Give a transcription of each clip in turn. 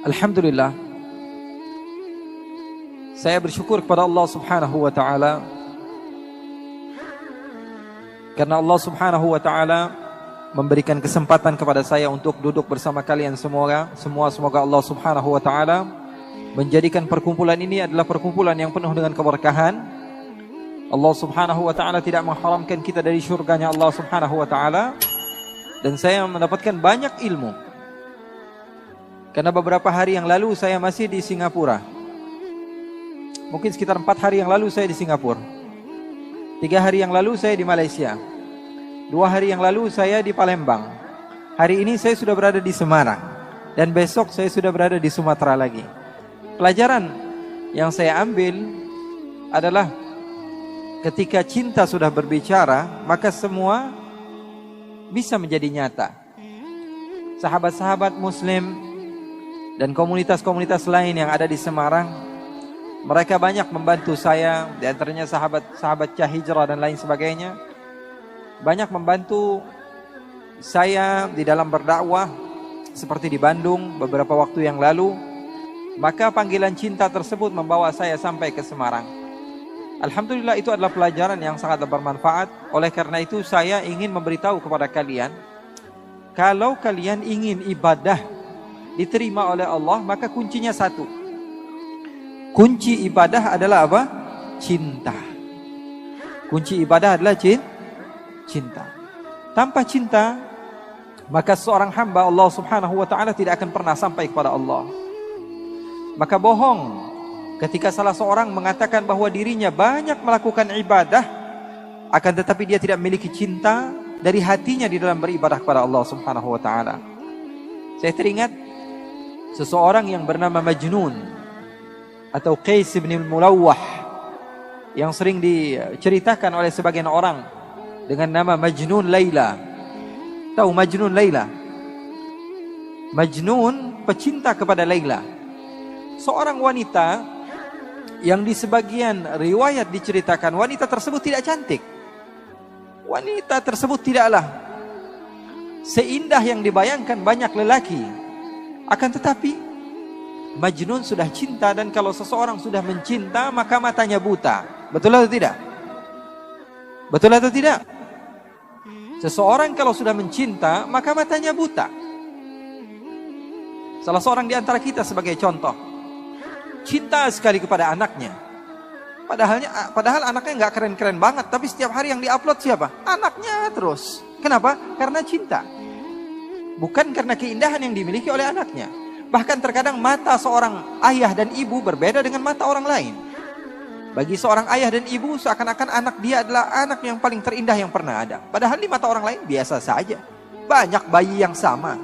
Alhamdulillah, saya bersyukur kepada Allah Subhanahu wa taala karena Allah Subhanahu wa taala memberikan kesempatan kepada saya untuk duduk bersama kalian semua. Semoga Allah Subhanahu wa taala menjadikan perkumpulan ini adalah perkumpulan yang penuh dengan keberkahan. Allah Subhanahu wa taala tidak mengharamkan kita dari syurganya Allah Subhanahu wa taala, dan saya mendapatkan banyak ilmu. Karena beberapa hari yang lalu saya masih di Singapura. Mungkin sekitar 4 hari yang lalu saya di Singapura. 3 hari yang lalu saya di Malaysia. 2 hari yang lalu saya di Palembang. Hari ini saya sudah berada di Semarang. Dan besok saya sudah berada di Sumatera lagi. Pelajaran yang saya ambil adalah ketika cinta sudah berbicara, maka semua bisa menjadi nyata. Sahabat-sahabat Muslim dan komunitas-komunitas lain yang ada di Semarang, mereka banyak membantu saya, di antaranya sahabat Hijrah dan lain sebagainya. Banyak membantu saya di dalam berdakwah, seperti di Bandung beberapa waktu yang lalu. Maka panggilan cinta tersebut membawa saya sampai ke Semarang. Alhamdulillah, itu adalah pelajaran yang sangat bermanfaat. Oleh karena itu saya ingin memberitahu kepada kalian, kalau kalian ingin ibadah diterima oleh Allah, maka kuncinya satu. Kunci ibadah adalah apa? Cinta. Kunci ibadah adalah cinta. Tanpa cinta, maka seorang hamba Allah Subhanahu wa taala tidak akan pernah sampai kepada Allah. Maka bohong ketika salah seorang mengatakan bahwa dirinya banyak melakukan ibadah, akan tetapi dia tidak memiliki cinta dari hatinya di dalam beribadah kepada Allah Subhanahu wa taala. Saya teringat seseorang yang bernama Majnun atau Qais bin Mulawwah, yang sering diceritakan oleh sebagian orang dengan nama Majnun Laila. Tahu Majnun Laila? Majnun pecinta kepada Laila, seorang wanita yang di sebagian riwayat diceritakan wanita tersebut tidak cantik. Wanita tersebut tidaklah seindah yang dibayangkan banyak lelaki. Akan tetapi Majnun sudah cinta, dan kalau seseorang sudah mencinta maka matanya buta. Betul atau tidak? Betul atau tidak? Seseorang kalau sudah mencinta maka matanya buta. Salah seorang di antara kita sebagai contoh, cinta sekali kepada anaknya. Padahal anaknya nggak keren-keren banget, tapi setiap hari yang diupload siapa? Anaknya terus. Kenapa? Karena cinta. Bukan karena keindahan yang dimiliki oleh anaknya. Bahkan terkadang mata seorang ayah dan ibu berbeda dengan mata orang lain. Bagi seorang ayah dan ibu, seakan-akan anak dia adalah anak yang paling terindah yang pernah ada. Padahal di mata orang lain biasa saja. Banyak bayi yang sama.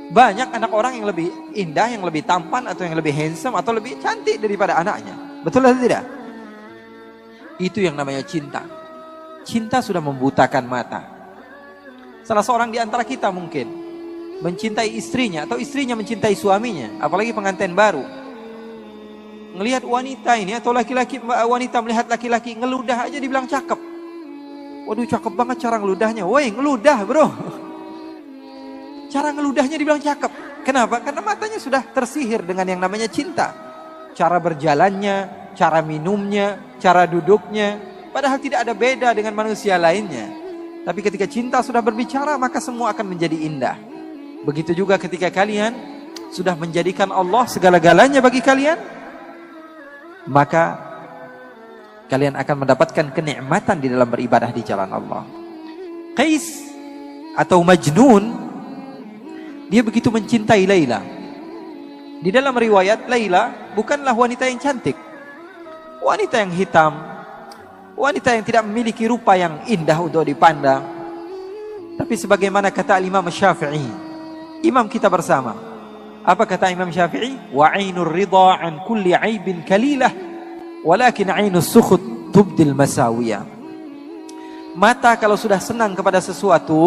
Banyak anak orang yang lebih indah, yang lebih tampan, atau yang lebih handsome, atau lebih cantik daripada anaknya. Betul atau tidak? Itu yang namanya cinta. Cinta sudah membutakan mata. Salah seorang di antara kita mungkin mencintai istrinya, atau istrinya mencintai suaminya, apalagi pengantin baru. Ngelihat wanita ini, atau wanita melihat laki-laki ngeludah aja dibilang cakep. Waduh, cakep banget cara ngeludahnya. Woi, ngeludah bro. Cara ngeludahnya dibilang cakep. Kenapa? Karena matanya sudah tersihir dengan yang namanya cinta. Cara berjalannya, cara minumnya, cara duduknya, padahal tidak ada beda dengan manusia lainnya. Tapi ketika cinta sudah berbicara, maka semua akan menjadi indah. Begitu juga ketika kalian sudah menjadikan Allah segala-galanya bagi kalian, maka kalian akan mendapatkan kenikmatan di dalam beribadah di jalan Allah. Qais atau Majnun, dia begitu mencintai Laila. Di dalam riwayat, Laila bukanlah wanita yang cantik, wanita yang hitam, wanita yang tidak memiliki rupa yang indah untuk dipandang. Tapi sebagaimana kata Imam Syafi'i, imam kita bersama, apa kata Imam Syafi'i? Wa 'ainur ridha 'an kulli 'aibin kalilah, walakin 'ainus sukhut tubdil masawiyah. Mata kalau sudah senang kepada sesuatu,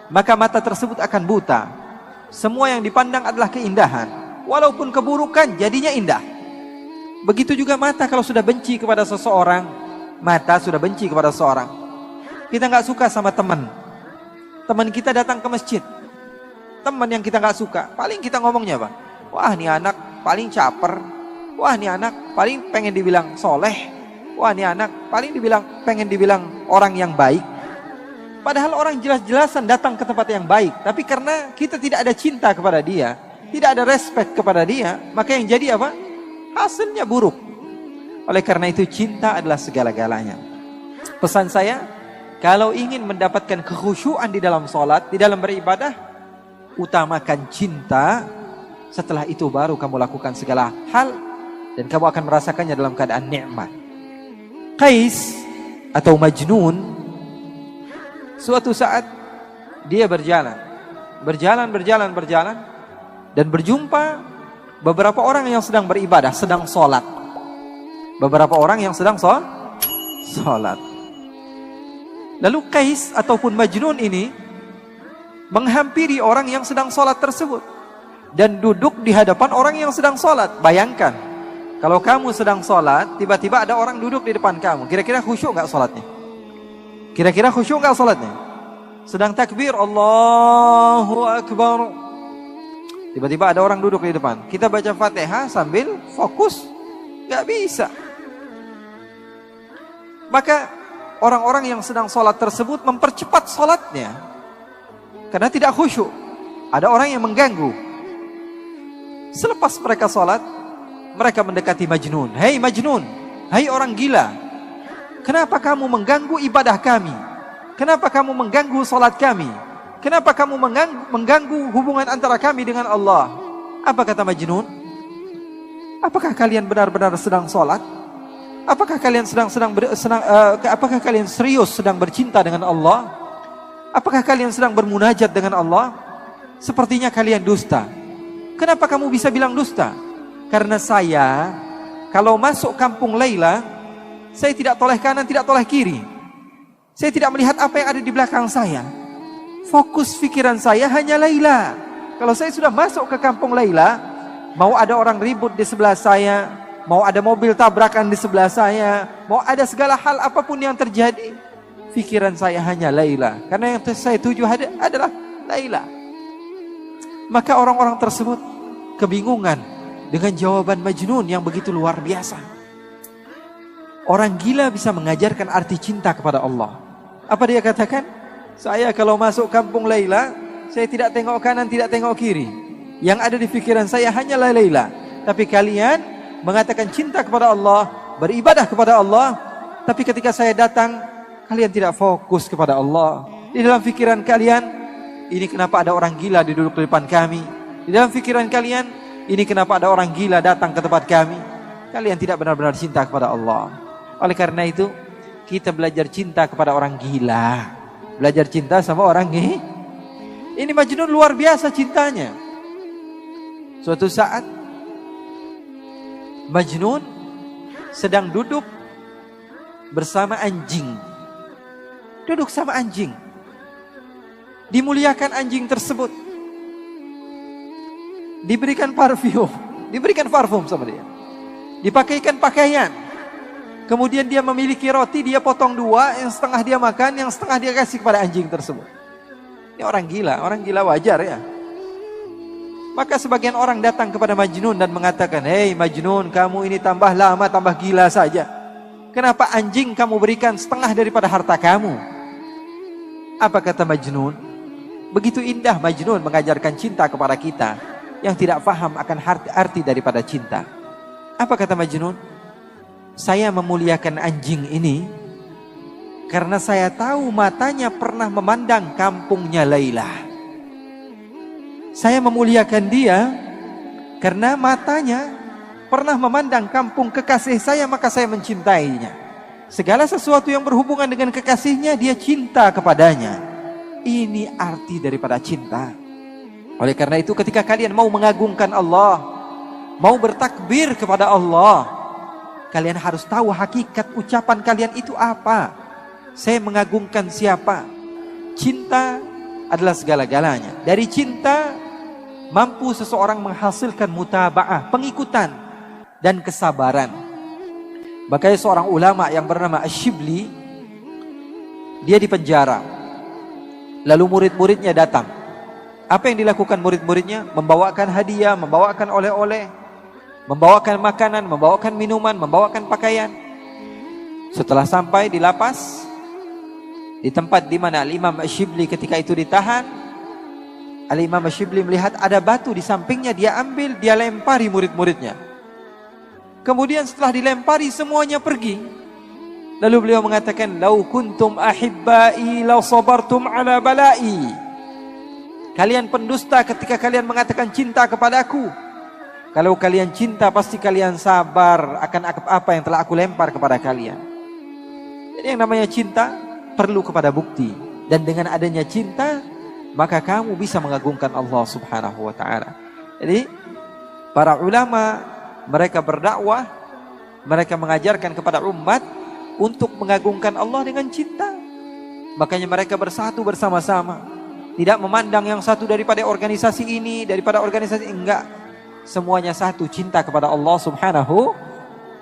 maka mata tersebut akan buta. Semua yang dipandang adalah keindahan, walaupun keburukan jadinya indah. Begitu juga mata kalau sudah benci kepada seseorang, mata sudah benci kepada seseorang. Kita nggak suka sama teman Teman kita datang ke masjid, teman yang kita nggak suka, paling kita ngomongnya apa? Wah, nih anak paling caper. Wah, nih anak paling pengen dibilang soleh. Wah, nih anak paling pengen dibilang orang yang baik. Padahal orang jelas-jelasan datang ke tempat yang baik, tapi karena kita tidak ada cinta kepada dia, tidak ada respect kepada dia, maka yang jadi apa? Hasilnya buruk. Oleh karena itu cinta adalah segala-galanya. Pesan saya, kalau ingin mendapatkan kekhusyuan di dalam sholat, di dalam beribadah, utamakan cinta. Setelah itu baru kamu lakukan segala hal, dan kamu akan merasakannya dalam keadaan nikmat. Qais atau Majnun, suatu saat dia berjalan, dan berjumpa beberapa orang yang sedang beribadah, sedang sholat. Beberapa orang yang sedang sholat. Lalu Qais ataupun Majnun ini menghampiri orang yang sedang sholat tersebut dan duduk di hadapan orang yang sedang sholat. Bayangkan, kalau kamu sedang sholat, tiba-tiba ada orang duduk di depan kamu, kira-kira khusyuk gak sholatnya? Kira-kira khusyuk gak sholatnya? Sedang takbir, Allahu Akbar, tiba-tiba ada orang duduk di depan. Kita baca Fatihah sambil fokus, gak bisa. Maka orang-orang yang sedang sholat tersebut mempercepat sholatnya, karena tidak khusyuk. Ada orang yang mengganggu. Selepas mereka sholat, mereka mendekati Majnun. Hei Majnun, hai orang gila, kenapa kamu mengganggu ibadah kami? Kenapa kamu mengganggu sholat kami? Kenapa kamu mengganggu hubungan antara kami dengan Allah? Apa kata Majnun? Apakah kalian benar-benar sedang sholat? Apakah kalian apakah kalian serius sedang bercinta dengan Allah? Apakah kalian sedang bermunajat dengan Allah? Sepertinya kalian dusta. Kenapa kamu bisa bilang dusta? Karena saya, kalau masuk kampung Laila, saya tidak toleh kanan, tidak toleh kiri. Saya tidak melihat apa yang ada di belakang saya. Fokus pikiran saya hanya Laila. Kalau saya sudah masuk ke kampung Laila, mau ada orang ribut di sebelah saya, mau ada mobil tabrakan di sebelah saya, mau ada segala hal apapun yang terjadi, pikiran saya hanya Laila. Karena yang saya tuju adalah Laila. Maka orang-orang tersebut kebingungan dengan jawaban Majnun yang begitu luar biasa. Orang gila bisa mengajarkan arti cinta kepada Allah. Apa dia katakan? Saya kalau masuk kampung Laila, saya tidak tengok kanan, tidak tengok kiri. Yang ada di pikiran saya hanyalah Laila. Tapi kalian mengatakan cinta kepada Allah, beribadah kepada Allah, tapi ketika saya datang, kalian tidak fokus kepada Allah. Di dalam pikiran kalian, ini kenapa ada orang gila duduk di depan kami? Di dalam pikiran kalian, ini kenapa ada orang gila datang ke tempat kami? Kalian tidak benar-benar cinta kepada Allah. Oleh karena itu, kita belajar cinta kepada orang gila. Belajar cinta sama orang ini Majnun luar biasa cintanya. Suatu saat, Majnun sedang duduk bersama anjing. Duduk sama anjing. Dimuliakan anjing tersebut. Diberikan parfum sama dia. Dipakaikan pakaian. Kemudian dia memiliki roti, dia potong dua, yang setengah dia makan, yang setengah dia kasih kepada anjing tersebut. Ini orang gila wajar ya. Maka sebagian orang datang kepada Majnun dan mengatakan, hei Majnun, kamu ini tambah lama, tambah gila saja. Kenapa anjing kamu berikan setengah daripada harta kamu? Apa kata Majnun? Begitu indah Majnun mengajarkan cinta kepada kita yang tidak faham akan arti daripada cinta. Apa kata Majnun? Saya memuliakan anjing ini karena saya tahu matanya pernah memandang kampungnya Laila. Saya memuliakan dia karena matanya pernah memandang kampung kekasih saya, maka saya mencintainya. Segala sesuatu yang berhubungan dengan kekasihnya, dia cinta kepadanya. Ini arti daripada cinta. Oleh karena itu, ketika kalian mau mengagungkan Allah, mau bertakbir kepada Allah, kalian harus tahu hakikat ucapan kalian itu apa. Saya mengagungkan siapa? Cinta adalah segala-galanya. Dari cinta mampu seseorang menghasilkan mutaba'ah, pengikutan dan kesabaran. Makanya seorang ulama yang bernama Ash-Shibli, dia dipenjara. Lalu murid-muridnya datang. Apa yang dilakukan murid-muridnya? Membawakan hadiah, membawakan oleh-oleh, membawakan makanan, membawakan minuman, membawakan pakaian. Setelah sampai di lapas, di tempat di mana Al-Imam Asyibli ketika itu ditahan, Al-Imam Asyibli melihat ada batu di sampingnya, dia ambil, dia lempari murid-muridnya. Kemudian setelah dilempari semuanya pergi. Lalu beliau mengatakan, "Lau kuntum ahibbai law sabartum ala balai." Kalian pendusta ketika kalian mengatakan cinta kepadaku. Kalau kalian cinta pasti kalian sabar akan apa yang telah aku lempar kepada kalian. Jadi yang namanya cinta perlu kepada bukti, dan dengan adanya cinta maka kamu bisa mengagungkan Allah Subhanahu wa taala. Jadi para ulama mereka berdakwah, mereka mengajarkan kepada umat untuk mengagungkan Allah dengan cinta. Makanya mereka bersatu bersama-sama, tidak memandang yang satu daripada organisasi ini, daripada organisasi enggak. Semuanya satu, cinta kepada Allah Subhanahu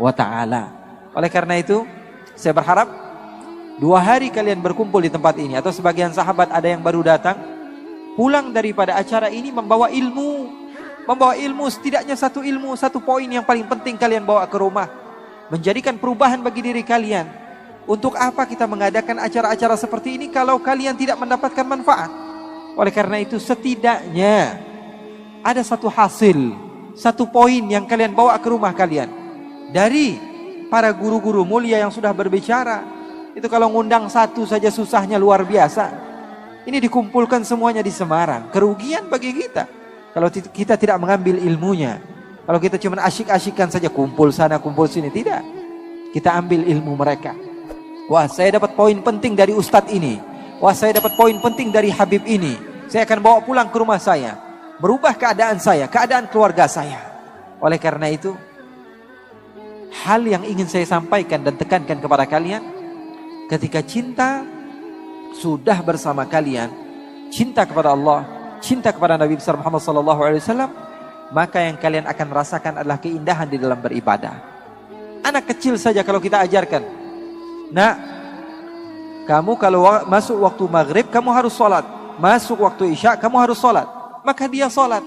wa taala. Oleh karena itu, saya berharap 2 hari kalian berkumpul di tempat ini, atau sebagian sahabat ada yang baru datang, pulang daripada acara ini membawa ilmu. Membawa ilmu, setidaknya satu ilmu, satu poin yang paling penting kalian bawa ke rumah. Menjadikan perubahan bagi diri kalian. Untuk apa kita mengadakan acara-acara seperti ini kalau kalian tidak mendapatkan manfaat? Oleh karena itu setidaknya ada satu hasil, satu poin yang kalian bawa ke rumah kalian. Dari para guru-guru mulia yang sudah berbicara. Itu kalau ngundang satu saja susahnya luar biasa. Ini dikumpulkan semuanya di Semarang. Kerugian bagi kita kalau kita tidak mengambil ilmunya. Kalau kita cuma asyik-asyikan saja, kumpul sana kumpul sini, tidak. Kita ambil ilmu mereka. Wah, saya dapat poin penting dari ustadz ini. Wah, saya dapat poin penting dari Habib ini. Saya akan bawa pulang ke rumah saya, merubah keadaan saya, keadaan keluarga saya. Oleh karena itu, hal yang ingin saya sampaikan dan tekankan kepada kalian, ketika cinta sudah bersama kalian, cinta kepada Allah, cinta kepada Nabi besar Muhammad SAW, maka yang kalian akan rasakan adalah keindahan di dalam beribadah. Anak kecil saja kalau kita ajarkan, "Nak, kamu kalau masuk waktu maghrib kamu harus sholat, masuk waktu isya kamu harus sholat," maka dia sholat.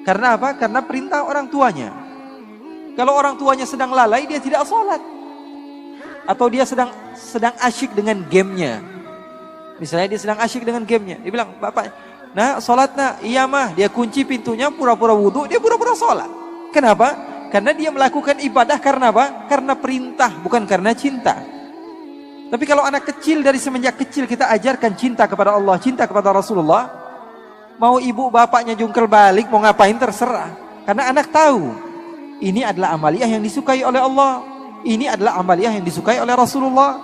Karena apa? Karena perintah orang tuanya. Kalau orang tuanya sedang lalai, dia tidak sholat. Atau dia sedang asyik dengan gamenya. Misalnya dia sedang asyik dengan gamenya, dia bilang, "Bapak, nah sholat nak." "Iya mah." Dia kunci pintunya, pura-pura wudhu, dia pura-pura sholat. Kenapa? Karena dia melakukan ibadah karena apa? Karena perintah, bukan karena cinta. Tapi kalau anak kecil, dari semenjak kecil kita ajarkan cinta kepada Allah, cinta kepada Rasulullah, mau ibu bapaknya jungkel balik, mau ngapain terserah. Karena anak tahu ini adalah amaliyah yang disukai oleh Allah, ini adalah amaliyah yang disukai oleh Rasulullah,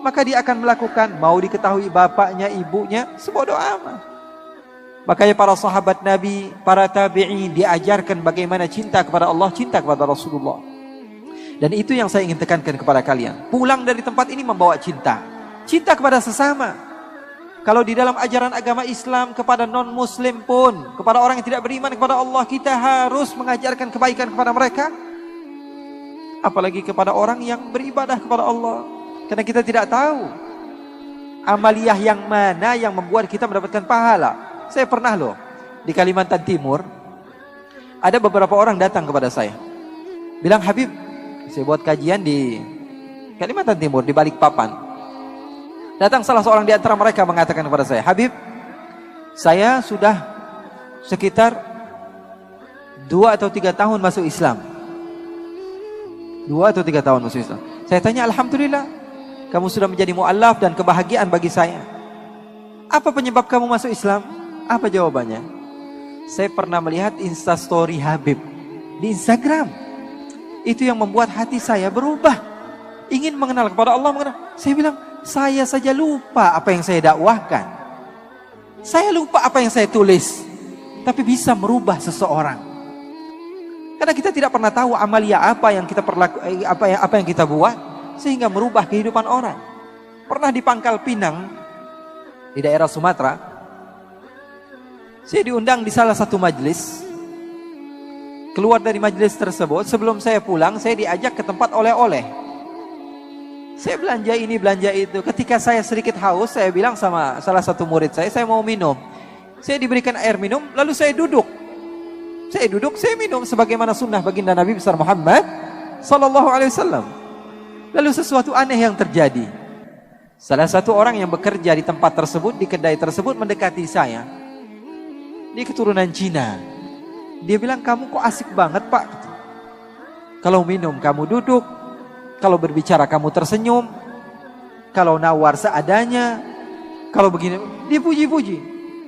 maka dia akan melakukan, mau diketahui bapaknya, ibunya, sebodoh amat. Makanya para sahabat Nabi, para tabi'in diajarkan bagaimana cinta kepada Allah, cinta kepada Rasulullah. Dan itu yang saya ingin tekankan kepada kalian. Pulang dari tempat ini membawa cinta. Cinta kepada sesama. Kalau di dalam ajaran agama Islam kepada non-muslim pun, kepada orang yang tidak beriman kepada Allah, kita harus mengajarkan kebaikan kepada mereka. Apalagi kepada orang yang beribadah kepada Allah. Karena kita tidak tahu amaliyah yang mana yang membuat kita mendapatkan pahala. Saya pernah loh di Kalimantan Timur, ada beberapa orang datang kepada saya, bilang, "Habib, saya buat kajian di Kalimantan Timur, di Balikpapan." Datang salah seorang di antara mereka mengatakan kepada saya, "Habib, saya sudah sekitar 2 atau 3 tahun masuk Islam." 2 atau 3 tahun masuk Islam. Saya tanya, "Alhamdulillah, kamu sudah menjadi mu'allaf dan kebahagiaan bagi saya. Apa penyebab kamu masuk Islam?" Apa jawabannya? "Saya pernah melihat instastory Habib di Instagram. Itu yang membuat hati saya berubah. Ingin mengenal kepada Allah." Saya bilang, saya saja lupa apa yang saya dakwahkan. Saya lupa apa yang saya tulis. Tapi bisa merubah seseorang. Karena kita tidak pernah tahu amalia apa yang kita apa yang kita buat sehingga merubah kehidupan orang. Pernah di Pangkal Pinang di daerah Sumatera, saya diundang di salah satu majelis. Keluar dari majelis tersebut, sebelum saya pulang, saya diajak ke tempat oleh-oleh. Saya belanja ini, belanja itu. Ketika saya sedikit haus, saya bilang sama salah satu murid saya mau minum. Saya diberikan air minum, lalu saya duduk. Saya minum sebagaimana sunnah baginda Nabi besar Muhammad sallallahu alaihi wasallam. Lalu sesuatu aneh yang terjadi. Salah satu orang yang bekerja di tempat tersebut, di kedai tersebut mendekati saya. Dia keturunan Cina. Dia bilang, "Kamu kok asik banget, Pak? Kalau minum kamu duduk, kalau berbicara kamu tersenyum, kalau nawar seadanya, kalau begini." Dia puji-puji.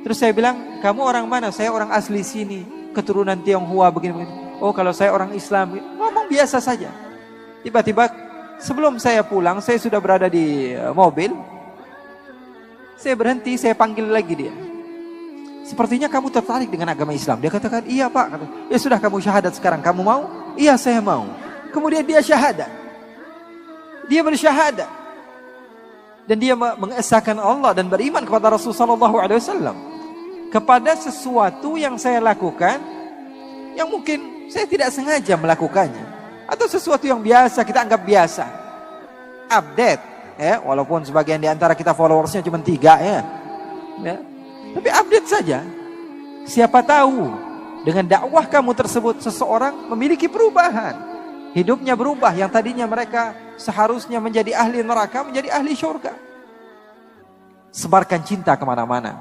Terus saya bilang, "Kamu orang mana?" "Saya orang asli sini, keturunan Tionghoa begini-begini." "Oh, kalau saya orang Islam." Ngomong biasa saja. Tiba-tiba sebelum saya pulang, saya sudah berada di mobil. Saya berhenti, saya panggil lagi dia. "Sepertinya kamu tertarik dengan agama Islam." Dia katakan, "Iya, Pak." "Ya sudah, kamu syahadat sekarang. Kamu mau?" "Iya, saya mau." Kemudian dia syahadat. Dia bersyahadat. Dan dia mengesahkan Allah dan beriman kepada Rasulullah SAW. Kepada sesuatu yang saya lakukan, yang mungkin saya tidak sengaja melakukannya. Atau sesuatu yang biasa, kita anggap biasa. Update. Ya, walaupun sebagian di antara kita followersnya cuma 3 ya. Tapi update saja. Siapa tahu dengan dakwah kamu tersebut seseorang memiliki perubahan. Hidupnya berubah, yang tadinya mereka seharusnya menjadi ahli neraka menjadi ahli surga. Sebarkan cinta kemana-mana.